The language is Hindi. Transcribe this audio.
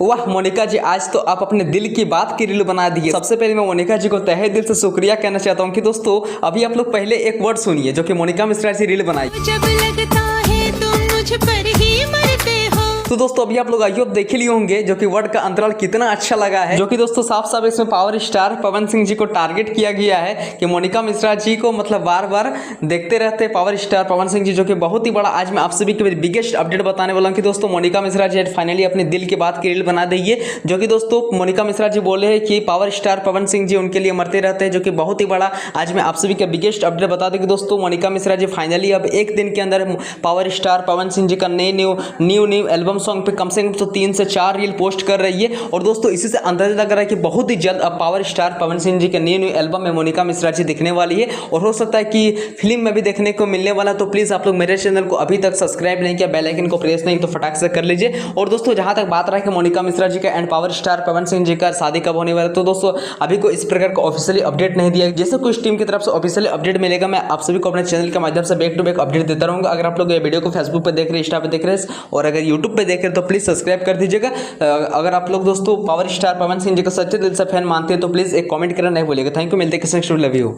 वाह मोनिका जी, आज तो आप अपने दिल की बात की रील बना दी है। सबसे पहले मैं मोनिका जी को तहे दिल से शुक्रिया कहना चाहता हूँ कि दोस्तों अभी आप लोग पहले एक वर्ड सुनिए जो कि मोनिका मिश्रा जी रील बनाई। जब लगता है तुम मुझ पर ही मरते हो। तो दोस्तों अभी आप लोग आई होप देख ही लिए होंगे जो कि वर्ड का अंतराल कितना अच्छा लगा है, जो कि दोस्तों साफ साफ इसमें पावर स्टार पवन सिंह जी को टारगेट किया गया है कि मोनिका मिश्रा जी को मतलब बार बार देखते रहते पावर स्टार पवन सिंह जी, जो कि बहुत ही बड़ा आज मैं आप सभी के बिगेस्ट अपडेट बताने वाला हूँ कि दोस्तों मोनिका मिश्रा जी फाइनली अपने दिल की बात की रील बना दी है। जो कि दोस्तों मोनिका मिश्रा जी बोले हैं कि पावर स्टार पवन सिंह जी उनके लिए मरते रहते हैं, जो कि बहुत ही बड़ा आज मैं आप सभी का बिगेस्ट अपडेट बता दें कि दोस्तों मोनिका मिश्रा जी फाइनली अब एक दिन के अंदर पावर स्टार पवन सिंह जी का न्यू एल्बम सॉन्ग पे कम से कम तो 3 से 4 रील पोस्ट कर रही है। और दोस्तों इसी से अंदाजा लग रहा है कि बहुत ही जल्द अब पावर स्टार पवन सिंह जी के न्यू एल्बम में मोनिका मिश्रा जी दिखने वाली है और हो सकता है कि फिल्म में भी देखने को मिलने वाला। तो प्लीज़ आप लोग मेरे चैनल को अभी तक सब्सक्राइब नहीं किया, बेल आइकन को प्रेस नहीं तो फटाक से कर लीजिए। और दोस्तों जहां तक बात रहा है कि मोनिका मिश्रा जी का and power star Pawan Singh ji का शादी कब होने वाला है, तो दोस्तों अभी को इस प्रकार का ऑफिशियली अपडेट नहीं दिया। जैसे कुछ टीम की तरफ से ऑफिशियली अपडेट मिलेगा मैं आप सभी को अपने चैनल के माध्यम से बैक टू बैक अपडेट देता रहूंगा। अगर आप लोग ये वीडियो को फेसबुक पर देख रहे हैं, इंस्टा पे देख रहे हैं और अगर यूट्यूब पे देख रहे हैं तो प्लीज़ सब्सक्राइब कर दीजिएगा। अगर आप लोग दोस्तों पावर स्टार पवन सिंह जी को सच्चे दिल से फैन मानते हैं तो प्लीज़ एक कमेंट करना नहीं भूलिएगा। थैंक यू, मिलते हैं किसी नेक्स्ट वीडियो। Love you.